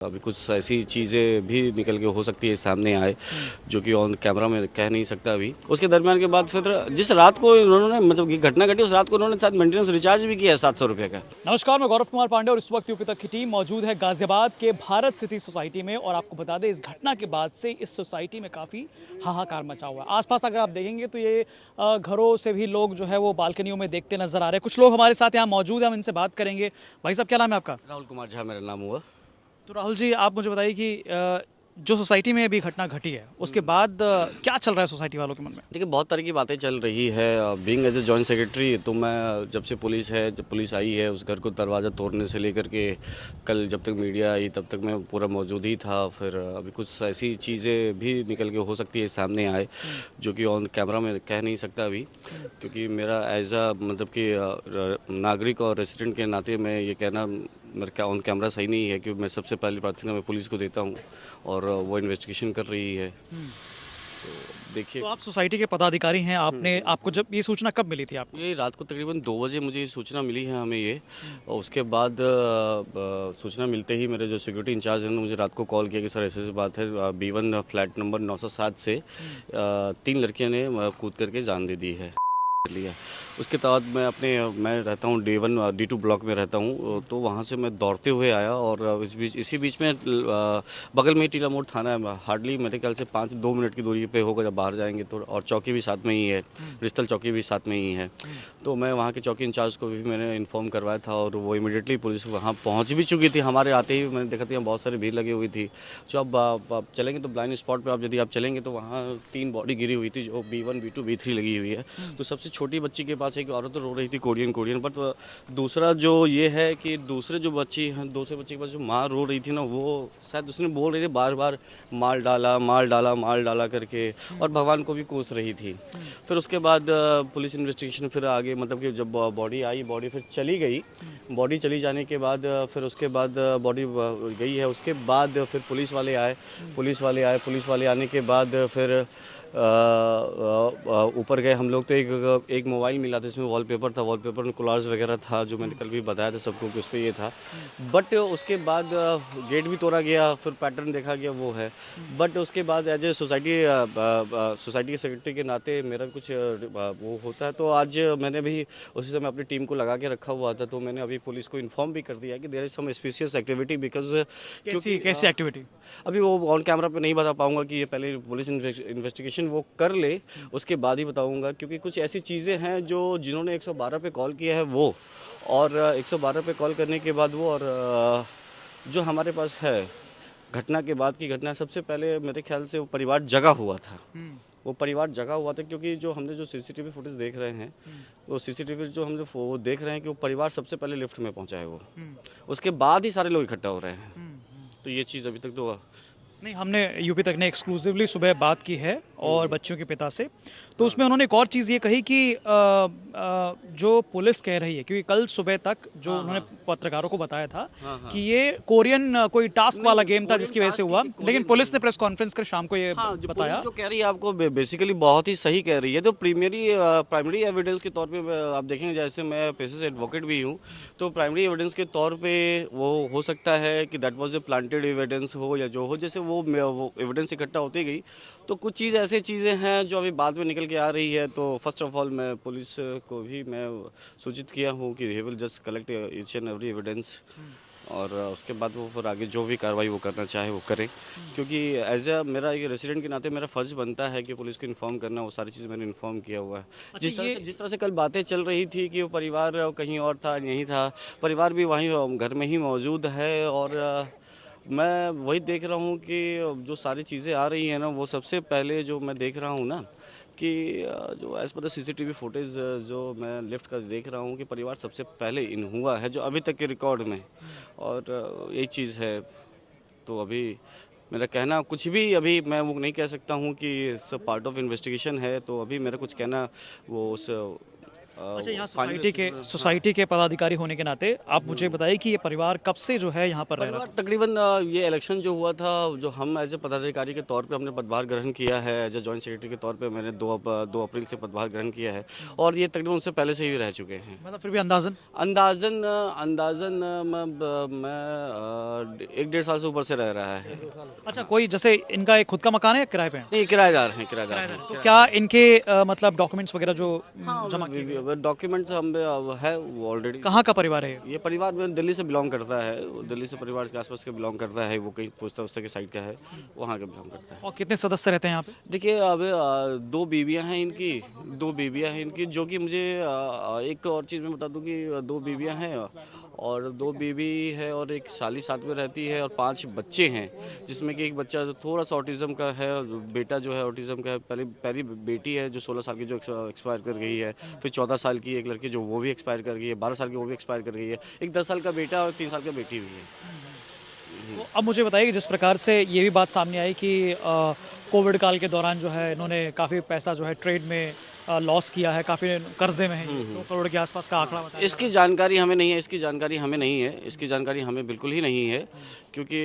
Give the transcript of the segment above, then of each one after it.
अभी कुछ ऐसी चीज़ें भी निकल के हो सकती है सामने आए जो कि ऑन कैमरा में कह नहीं सकता अभी। उसके दरमियान के बाद फिर जिस रात को उन्होंने मतलब कि घटना घटी उस रात को उन्होंने साथ मेंटेनेंस रिचार्ज भी किया है 700 रुपये का। नमस्कार, मैं गौरव कुमार पांडे और इस वक्त यूपी तक की टीम मौजूद है गाजियाबाद के भारत सिटी सोसाइटी में। और आपको बता दें, इस घटना के बाद से इस सोसाइटी में काफ़ी हाहाकार मचा हुआ है। आसपास अगर आप देखेंगे तो ये घरों से भी लोग जो है वो बालकनियों में देखते नजर आ रहे हैं। कुछ लोग हमारे साथ यहाँ मौजूद हैं, हम इनसे बात करेंगे। भाई साहब, क्या नाम है आपका? राहुल कुमार झा मेरा नाम हुआ। तो राहुल जी, आप मुझे बताइए कि जो सोसाइटी में अभी घटना घटी है उसके बाद क्या चल रहा है सोसाइटी वालों के मन में? देखिए, बहुत तरह की बातें चल रही है। Being as a joint secretary तो मैं जब से जब पुलिस आई है उस घर को दरवाज़ा तोड़ने से लेकर के कल जब तक मीडिया आई तब तक मैं पूरा मौजूद ही था। फिर अभी कुछ ऐसी चीज़ें भी निकल के हो सकती है सामने आए जो कि ऑन कैमरा में कह नहीं सकता अभी, क्योंकि मेरा एज अ मतलब कि नागरिक और रेसिडेंट के नाते मैं ये कहना मेरा क्या ऑन कैमरा सही नहीं है कि मैं सबसे पहली प्राथमिकता मैं पुलिस को देता हूँ और वो इन्वेस्टिगेशन कर रही है। तो देखिए, तो आप सोसाइटी के पदाधिकारी हैं, आपको जब ये सूचना कब मिली थी आपको? ये रात को तकरीबन 2 बजे मुझे ये सूचना मिली है हमें ये। और उसके बाद सूचना मिलते ही मेरे जो सिक्योरिटी इंचार्ज हैं उन्होंने मुझे रात को कॉल किया कि सर ऐसे ऐसी बात है। B1 फ्लैट नंबर 907 से 3 लड़कियों ने कूद करके जान दे दी है लिया। उसके बाद मैं रहता हूँ D1 D2 ब्लॉक में रहता हूँ, तो वहाँ से मैं दौड़ते हुए आया और इसी बीच में बगल में ही टीला मोड़ थाना है। हार्डली मेरे ख्याल से 5-2 मिनट की दूरी पे होगा जब बाहर जाएंगे तो। और चौकी भी साथ में ही है, रिस्तल चौकी भी साथ में ही है। तो मैं वहाँ के चौकी इंचार्ज को भी मैंने इन्फॉर्म करवाया था और वो इमीडिएटली पुलिस वहाँ पहुँच भी चुकी थी। हमारे आते ही मैंने देखा था बहुत सारी भीड़ लगी हुई थी। जो अब आप चलेंगे तो ब्लाइंड स्पॉट पर यदि आप चलेंगे तो वहाँ 3 बॉडी गिरी हुई थी जो B1 B2 B3 लगी हुई है। तो सबसे छोटी बच्ची के पास एक औरत रो रही थी कोरियन, बट दूसरा जो ये है कि दूसरे बच्चे के पास जो माँ रो रही थी ना, वो शायद उसने बोल रही थी बार बार माल डाला माल डाला माल डाला करके, और भगवान को भी कोस रही थी। फिर उसके बाद पुलिस इन्वेस्टिगेशन फिर आगे मतलब कि जब बॉडी फिर चली गई। बॉडी चली जाने के बाद फिर उसके बाद बॉडी गई है। उसके बाद फिर पुलिस वाले आने के बाद फिर ऊपर गए हम लोग। तो एक मोबाइल मिला था, इसमें वॉलपेपर में कोलाज वगैरह था जो मैंने कल भी बताया था सबको कि उस पर ये था। बट उसके बाद गेट भी तोड़ा गया, फिर पैटर्न देखा गया वो है। बट उसके बाद एज ए सोसाइटी के सेक्रेटरी के नाते मेरा कुछ वो होता है। तो आज मैंने भी उसी समय अपनी टीम को लगा के रखा हुआ था। तो मैंने अभी पुलिस को इन्फॉर्म भी कर दिया है कि there is some spacious activity because कैसी एक्टिविटी? अभी वो ऑन कैमरा पे नहीं बता पाऊंगा कि ये पहले पुलिस इन्वेस्टिगेशन वो कर ले, उसके बाद ही बताऊंगा। क्योंकि कुछ ऐसी चीज़ें हैं जो जिन्होंने 112 पे कॉल किया है वो, और 112 पे कॉल करने के बाद वो, और जो हमारे पास है घटना के बाद की घटना, सबसे पहले मेरे ख्याल से वो परिवार जगा हुआ था। क्योंकि जो हमने जो सीसीटीवी फुटेज देख रहे हैं, वो सीसीटीवी जो हम वो देख रहे हैं कि वो परिवार सबसे पहले लिफ्ट में पहुंचा है वो, उसके बाद ही सारे लोग इकट्ठा हो रहे हैं। तो ये चीज़ अभी तक तो नहीं, हमने यूपी तक ने एक्सक्लूसिवली सुबह बात की है और बच्चों के पिता से, तो उसमें उन्होंने एक और चीज़ ये कही कि जो पुलिस कह रही है, क्योंकि कल सुबह तक जो उन्होंने पत्रकारों को बताया था कि ये कोरियन कोई टास्क वाला गेम था जिसकी वजह से हुआ, लेकिन पुलिस ने प्रेस कॉन्फ्रेंस कर शाम को ये बताया। जो कह रही है आपको बेसिकली बहुत ही सही कह रही है। तो प्राइमरी एविडेंस के तौर पे आप देखेंगे, जैसे मैं पेशे से एडवोकेट भी हूँ, तो प्राइमरी एविडेंस के तौर पे वो हो सकता है कि that was a planted evidence हो या जो हो, जैसे वो एविडेंस इकट्ठा होती गई। तो कुछ ऐसी चीज़ें हैं जो अभी बाद में निकल के आ रही है। तो फर्स्ट ऑफ ऑल मैं पुलिस को भी मैं सूचित किया हूँ कि he will just collect each and every evidence, और उसके बाद वो फिर आगे जो भी कार्रवाई वो करना चाहे वो करें। क्योंकि एज ए मेरा एक रेसिडेंट के नाते मेरा फ़र्ज़ बनता है कि पुलिस को इन्फॉर्म करना। वो सारी चीज़ मैंने इन्फॉर्म किया हुआ है। जिस तरह से कल बातें चल रही थी कि वो परिवार कहीं और था, यहीं था, परिवार भी वहीं घर में ही मौजूद है। और मैं वही देख रहा हूँ कि जो सारी चीज़ें आ रही हैं ना, वो सबसे पहले जो मैं देख रहा हूँ ना कि जो as per the CCTV footage जो मैं लिफ्ट का देख रहा हूँ कि परिवार सबसे पहले इन हुआ है जो अभी तक के रिकॉर्ड में, और यही चीज़ है। तो अभी मेरा कहना कुछ भी अभी मैं वो नहीं कह सकता हूँ कि सब पार्ट ऑफ इन्वेस्टिगेशन है। तो अभी मेरा कुछ कहना वो उस अच्छा, यहाँ फाइनल सोसाइटी के पदाधिकारी होने के नाते आप मुझे बताइए कि ये परिवार कब से जो है यहाँ पर रह रहा परिवार तकरीबन ये इलेक्शन जो हुआ था, जो हम एज ए पदाधिकारी के तौर पे हमने पदभार ग्रहण किया है, एज ए जॉइंट सेक्रेटरी के तौर पे मैंने 2 अप्रैल से पदभार ग्रहण किया है, और ये तकरीबन उससे पहले से ही रह चुके हैं। मतलब फिर भी अंदाजन अंदाजन अंदाजन मैं 1-1.5 साल से ऊपर से रह रहा है। अच्छा, कोई जैसे इनका एक खुद का मकान है या किराए पे है? नहीं, किराएदार हैं, किराएदार हैं। तो क्या इनके मतलब डॉक्यूमेंट्स वगैरह जो जमा किए डॉक्यूमेंट्स हम है वो ऑलरेडी। कहाँ का परिवार है ये? ये परिवार में दिल्ली से बिलोंग करता है, वो दिल्ली से परिवार के आसपास के बिलोंग करता है, वो कहीं पोस्ता उस्ता के साइड का है, वहाँ के बिलोंग करता है। और कितने सदस्य रहते हैं यहाँ पे? देखिए, अब 2 बीवियाँ हैं इनकी, 2 बीवियाँ हैं इनकी, जो कि मुझे एक और चीज़ मैं बता दूं कि 2 बीवियाँ हैं और 2 बीवी है और एक साली साथ में रहती है, और 5 बच्चे हैं, जिसमें कि एक बच्चा जो थोड़ा सा ऑटिज़म का है, और बेटा जो है ऑटिज़म का है। पहली बेटी है जो 16 साल की, जो एक्सपायर कर गई है, फिर 14 साल की एक लड़की जो वो भी एक्सपायर कर गई है, 12 साल की वो भी एक्सपायर कर गई है, एक 10 साल का बेटा और 3 साल की बेटी भी है। तो अब मुझे बताइए कि जिस प्रकार से ये भी बात सामने आई कि कोविड काल के दौरान जो है इन्होंने काफ़ी पैसा जो है ट्रेड में लॉस किया है, काफ़ी कर्जे में है, 2 करोड़ के आसपास का आंकड़ा बताया। इसकी जानकारी हमें नहीं है, इसकी जानकारी हमें नहीं है, इसकी जानकारी हमें बिल्कुल ही नहीं है, क्योंकि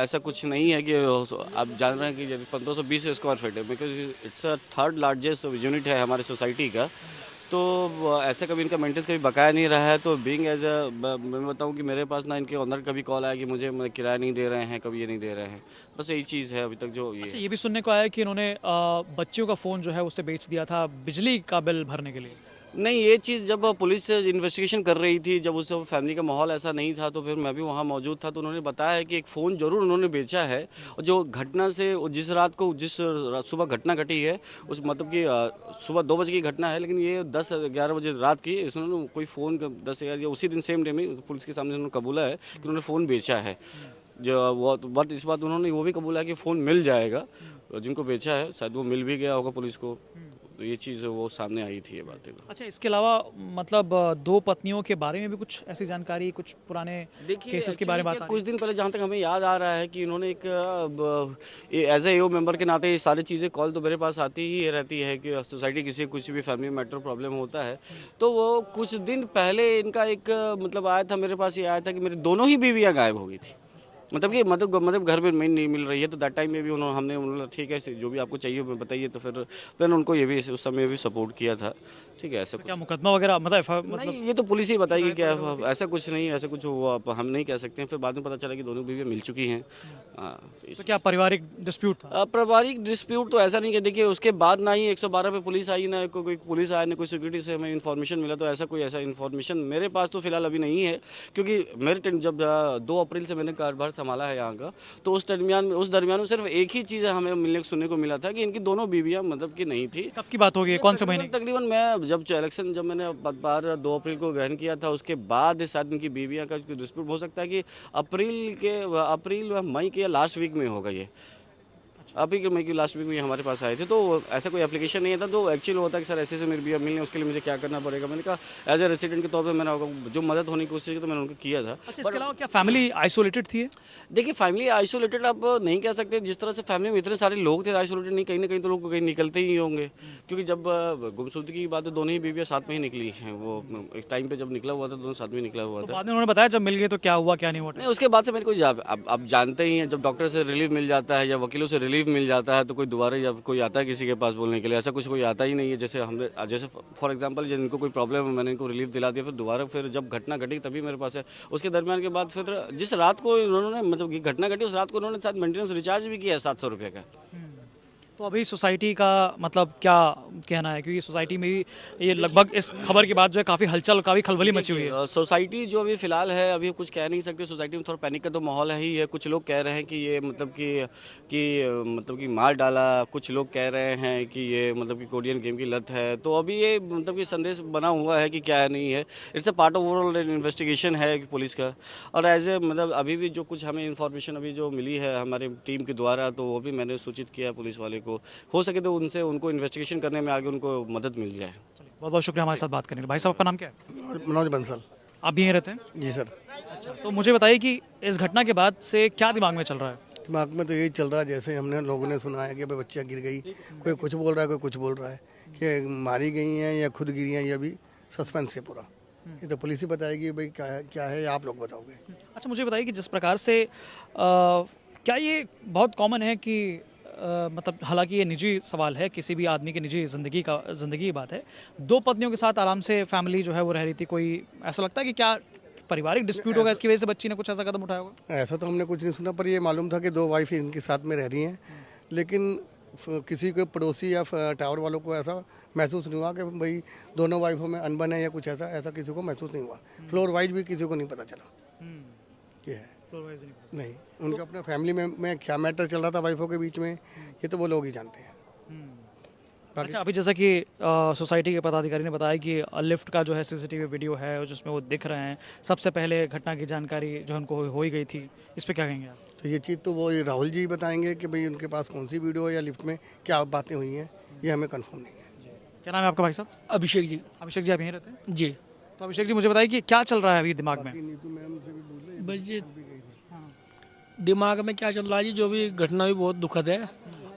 ऐसा कुछ नहीं है कि आप जान रहे हैं कि 1520 स्क्वायर फीट है, because it's a 3rd largest unit है हमारे सोसाइटी का। तो ऐसा कभी इनका मेंटेनेंस कभी बकाया नहीं रहा है। तो बीइंग एज मैं बताऊं कि मेरे पास ना इनके ओनर कभी कॉल आया कि मुझे किराया नहीं दे रहे हैं, कभी ये नहीं दे रहे हैं, बस यही चीज़ है अभी तक जो ये। अच्छा, ये भी सुनने को आया कि इन्होंने बच्चियों का फ़ोन जो है उससे बेच दिया था बिजली का बिल भरने के लिए। नहीं, ये चीज़ जब पुलिस इन्वेस्टिगेशन कर रही थी, जब उस फैमिली का माहौल ऐसा नहीं था, तो फिर मैं भी वहाँ मौजूद था, तो उन्होंने बताया है कि एक फ़ोन ज़रूर उन्होंने बेचा है, और जो घटना से जिस रात को जिस सुबह घटना घटी है, उस मतलब कि सुबह 2 बजे की घटना है, लेकिन ये 10-11 बजे रात की इसने कोई फ़ोन 10-11 या उसी दिन सेम डे में पुलिस के सामने उन्होंने कबूला है कि उन्होंने फ़ोन बेचा है। जो वो बट इस बात उन्होंने वो भी कबूला है कि फ़ोन मिल जाएगा, जिनको बेचा है शायद वो मिल भी गया होगा पुलिस को। तो ये चीज़ वो सामने आई थी, ये बातें। अच्छा, इसके अलावा मतलब 2 पत्नियों के बारे में भी कुछ ऐसी जानकारी, कुछ पुराने केसेस के बारे में बात आ कुछ दिन पहले जहाँ तक हमें याद आ रहा है कि इन्होंने एक एज ए मेंबर के नाते ये सारी चीज़ें कॉल तो मेरे पास आती ही रहती है कि सोसाइटी किसी कुछ भी फैमिली मैटर प्रॉब्लम होता है, तो वो कुछ दिन पहले इनका एक मतलब आया था, मेरे पास ये आया था कि मेरी दोनों ही बीवियाँ गायब हो गई थी, मतलब घर में नहीं मिल रही है। तो दैट टाइम में भी हमने ठीक है, जो भी आपको चाहिए बताइए, तो फिर मैंने उनको ये भी उस समय भी सपोर्ट किया था। ठीक है, ऐसा क्या मुकदमा वगैरह मतलब नहीं, ये तो पुलिस ही बताएगी क्या, ऐसा कुछ नहीं, ऐसा कुछ वो हम नहीं कह सकते हैं। फिर बाद में पता चला कि दोनों बीवियाँ मिल चुकी हैं। तो क्या पारिवारिक डिस्प्यूट था? पारिवारिक डिस्प्यूट तो ऐसा नहीं कि देखिए उसके बाद ना ही 112 पे पुलिस आई, ना कोई पुलिस आया, ना कोई सिक्योरिटी से हमें इन्फॉर्मेशन मिला। तो ऐसा इन्फॉर्मेशन मेरे पास तो फिलहाल अभी नहीं है, क्योंकि मेरे जब 2 अप्रैल से मैंने कार्यभार संभाला है यहाँ का, तो उस दरमियान में सिर्फ एक ही चीज़ हमें सुनने को मिला था कि इनकी दोनों बीवियाँ मतलब कि नहीं थी। कब की बात होगी, कौन से महीने? तकरीबन मैं जब मैंने पदभार 2 अप्रैल को ग्रहण किया था, उसके बाद शायद इनकी बीवियाँ का डिस्प्यूट हो सकता है कि अप्रैल मई के लास्ट वीक में होगा ये। अभी के मई की लास्ट वीक में हमारे पास आए थे, तो ऐसा कोई एप्लीकेशन नहीं था। तो एक्चुअली होता है कि सर ऐसे मेरी बीवी मिलने, उसके लिए मुझे क्या करना पड़ेगा। मैंने कहा एज ए रेसिडेंट के तौर पे मैंने जो मदद होने की कोशिश की तो मैंने उनको किया था। अच्छा, इसके अलावा क्या फैमिली आइसोलेटेड थी? देखिए, फैमिली आइसोलेटेड आप नहीं कह सकते, जिस तरह से फैमिली में इतने सारे लोग थे आइसोलेटेड नहीं, कहीं ना कहीं तो लोग कहीं निकलते ही होंगे, क्योंकि जब गुमशुदगी की बात है दोनों ही बीवियाँ साथ में ही निकली हैं। वो एक टाइम पे जब निकला हुआ था दोनों साथ में निकला हुआ था। बाद में उन्होंने बताया जब मिल गए तो क्या हुआ क्या नहीं हुआ? नहीं, उसके बाद से मेरे को अब जानते ही हैं, जब डॉक्टर से रिलीफ मिल जाता है या वकीलों से रिलीफ मिल जाता है, तो कोई दोबारा जब कोई आता है किसी के पास बोलने के लिए, ऐसा कुछ कोई आता ही नहीं है। जैसे फॉर एग्जांपल जिनको कोई प्रॉब्लम है, मैंने इनको रिलीफ दिला दिया, फिर दोबारा फिर जब घटना घटी तभी मेरे पास है। उसके दरमियान के बाद फिर जिस रात को उन्होंने मतलब कि घटना घटी, उस रात को उन्होंने साथ मेंटेनेंस रिचार्ज भी किया है 700 रुपये का। तो अभी सोसाइटी का मतलब क्या कहना है, क्योंकि सोसाइटी में ये लगभग इस खबर के बाद जो है काफ़ी हलचल, काफ़ी खलबली मची हुई है। सोसाइटी जो अभी फिलहाल है, अभी कुछ कह नहीं सकते। सोसाइटी में थोड़ा पैनिक का तो माहौल है ही है। कुछ लोग कह रहे हैं कि ये मतलब कि मार डाला, कुछ लोग कह रहे हैं कि ये मतलब कि कोरियन गेम की लत है। तो अभी ये मतलब कि संदेश बना हुआ है कि क्या नहीं है। It's a part of overall investigation है पुलिस का। और एज ए मतलब अभी भी जो कुछ हमें इन्फॉर्मेशन अभी जो मिली है हमारी टीम के द्वारा, तो वो भी मैंने सूचित किया पुलिस वाले को। हो सके तो उनको इन्वेस्टिगेशन करने में आगे उनको मदद मिल जाए। बहुत बहुत शुक्रिया हमारे साथ बात करने के लिए। भाई साहब, आपका नाम क्या है? मनोज बंसल। आप भी यहीं रहते हैं? जी सर। अच्छा, तो मुझे बताइए कि इस घटना के बाद से क्या दिमाग में चल रहा है? दिमाग में तो यही चल रहा है, जैसे हमने लोगों ने सुना है कि भाई बच्चियाँ गिर गई, कोई कुछ बोल रहा है, कोई कुछ बोल रहा है। कि मारी गई हैं या खुद गिरी हैं, ये अभी सस्पेंस है पूरा। ये तो पुलिस ही बताएगी भाई क्या है, आप लोग बताओगे। अच्छा, मुझे बताइए कि जिस प्रकार से क्या ये बहुत कॉमन है कि मतलब हालांकि ये निजी सवाल है, किसी भी आदमी की निजी ज़िंदगी की बात है, दो पत्नियों के साथ आराम से फैमिली जो है वो रह रही थी, कोई ऐसा लगता है कि क्या पारिवारिक डिस्प्यूट होगा इसकी वजह से बच्ची ने कुछ ऐसा कदम उठाया होगा? ऐसा तो हमने कुछ नहीं सुना, पर ये मालूम था कि 2 वाइफ इनके साथ में रह रही हैं, लेकिन किसी को पड़ोसी या टावर वालों को ऐसा महसूस नहीं हुआ कि भाई दोनों वाइफों में अनबन है या कुछ ऐसा किसी को महसूस नहीं हुआ। फ्लोर वाइज भी किसी को नहीं पता चला ये है। नहीं, उनका अपना फैमिली में क्या मैटर चल रहा था वाइफों के बीच में, ये तो वो लोग ही जानते हैं। अच्छा, अभी जैसा कि सोसाइटी के पदाधिकारी ने बताया कि लिफ्ट का जो है सीसीटीवी वीडियो है जिसमें वो दिख रहे हैं, सबसे पहले घटना की जानकारी जो उनको हो ही गई थी, इस पे क्या कहेंगे आप? तो ये चीज़ तो वो राहुल जी बताएंगे कि भाई उनके पास कौन सी वीडियो है या लिफ्ट में क्या बातें हुई हैं, ये हमें कंफर्म नहीं है। क्या नाम है आपका भाई साहब? अभिषेक जी। अभिषेक जी, आप यहीं रहते हैं? जी। तो अभिषेक जी, मुझे बताइए कि क्या चल रहा है अभी दिमाग में? बस ये दिमाग में क्या चल रहा है जी, जो भी घटना भी बहुत दुखद है,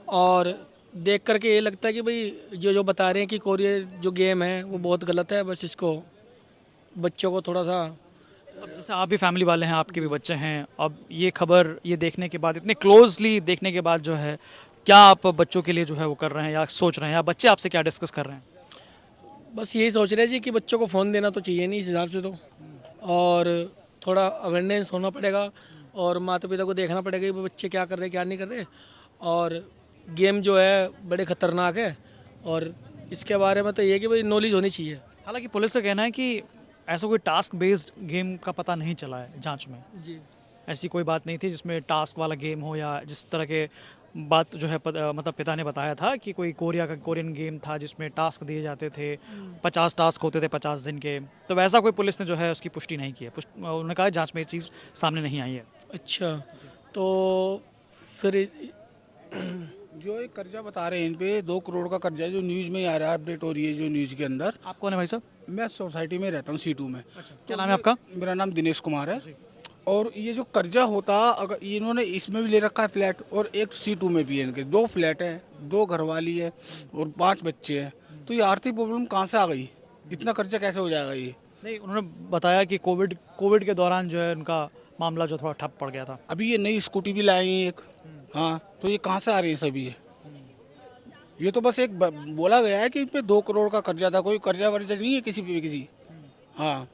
और देख करके ये लगता है कि भाई जो बता रहे हैं कि कोरियर जो गेम है वो बहुत गलत है। बस इसको बच्चों को थोड़ा सा, अब जैसे आप भी फैमिली वाले हैं, आपके भी बच्चे हैं, अब ये खबर ये देखने के बाद, इतने क्लोजली देखने के बाद जो है, क्या आप बच्चों के लिए जो है वो कर रहे हैं या सोच रहे हैं, या बच्चे आपसे क्या डिस्कस कर रहे हैं? बस यही सोच रहे हैं जी कि बच्चों को फ़ोन देना तो चाहिए नहीं इस हिसाब से तो, और थोड़ा अवेयरनेस होना पड़ेगा, और माता पिता को देखना पड़ेगा कि बच्चे क्या कर रहे हैं क्या नहीं कर रहे। और गेम जो है बड़े ख़तरनाक है, और इसके बारे में तो ये है कि भाई नॉलेज होनी चाहिए। हालांकि पुलिस का कहना है कि ऐसा कोई टास्क बेस्ड गेम का पता नहीं चला है जांच में। जी। ऐसी कोई बात नहीं थी जिसमें टास्क वाला गेम हो, या जिस तरह के बात जो है मतलब पिता ने बताया था कि कोई कोरियन गेम था जिसमें टास्क दिए जाते थे, 50 टास्क होते थे 50 दिन के। तो वैसा कोई पुलिस ने जो है उसकी पुष्टि नहीं की है। उन्होंने कहा जांच में ये चीज़ सामने नहीं आई है। अच्छा, तो फिर जो एक कर्जा बता रहे हैं इन पे 2 करोड़ का कर्जा है, जो न्यूज़ में आ रहा है, अपडेट हो रही है जो न्यूज़ के अंदर। आप कौन है भाई साहब? मैं सोसाइटी में रहता हूँ C2 में। क्या नाम है आपका? मेरा नाम दिनेश कुमार है। और ये जो कर्जा होता, अगर इन्होंने इसमें भी ले रखा है फ्लैट, और एक C2 में भी है, इनके 2 फ्लैट है, 2 घरवाली है और 5 बच्चे हैं। तो ये आर्थिक प्रॉब्लम कहाँ से आ गई, इतना कर्जा कैसे हो जाएगा ये? नहीं, उन्होंने बताया कि कोविड के दौरान जो है उनका मामला जो थोड़ा ठप पड़ गया था। अभी ये नई स्कूटी भी लाए हैं एक। हाँ, तो ये कहाँ से आ रही है सभी ये तो बस एक बोला गया है कि इन पे 2 करोड़ का कर्जा था, कोई कर्जा वर्जा नहीं है किसी पे किसी। हाँ,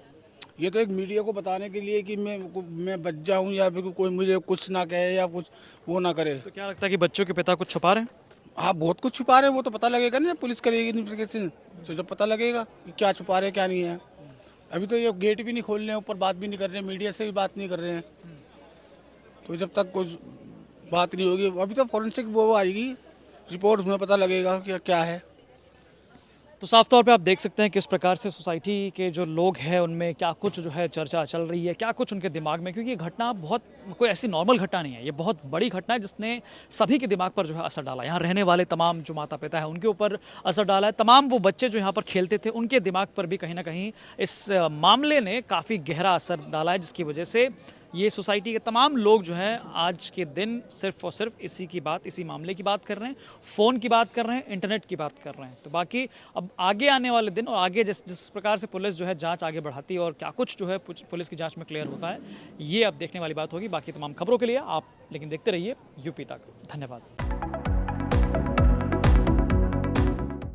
ये तो एक मीडिया को बताने के लिए कि मैं बच जाऊं, या फिर कोई मुझे कुछ ना कहे या कुछ वो ना करे। तो क्या लगता है कि बच्चों के पिता कुछ छुपा रहे हैं? हाँ, बहुत कुछ छुपा रहे हैं, वो तो पता लगेगा ना, पुलिस करेगी इन्वेस्टिगेशन, तो जब पता लगेगा कि क्या छुपा रहे हैं क्या नहीं है। अभी तो ये गेट भी नहीं खोल रहे हैं, ऊपर बात भी नहीं कर रहे हैं, मीडिया से भी बात नहीं कर रहे हैं। तो जब तक कुछ बात नहीं होगी, अभी तो फॉरेंसिक वो आएगी रिपोर्ट में पता लगेगा कि क्या है। तो साफ तौर पे आप देख सकते हैं किस प्रकार से सोसाइटी के जो लोग हैं उनमें क्या कुछ जो है चर्चा चल रही है, क्या कुछ उनके दिमाग में, क्योंकि ये घटना बहुत कोई ऐसी नॉर्मल घटना नहीं है, ये बहुत बड़ी घटना है जिसने सभी के दिमाग पर जो है असर डाला। यहाँ रहने वाले तमाम जो माता पिता है उनके ऊपर असर डाला है, तमाम वो बच्चे जो यहाँ पर खेलते थे उनके दिमाग पर भी कहीं ना कहीं इस मामले ने काफ़ी गहरा असर डाला है, जिसकी वजह से ये सोसाइटी के तमाम लोग जो हैं आज के दिन सिर्फ और सिर्फ इसी मामले की बात कर रहे हैं, फ़ोन की बात कर रहे हैं, इंटरनेट की बात कर रहे हैं। तो बाकी अब आगे आने वाले दिन और आगे जिस प्रकार से पुलिस जो है जांच आगे बढ़ाती है और क्या कुछ जो है पुलिस की जांच में क्लियर होता है, ये अब देखने वाली बात होगी। बाकी तमाम खबरों के लिए आप लेकिन देखते रहिए यूपी तक। धन्यवाद।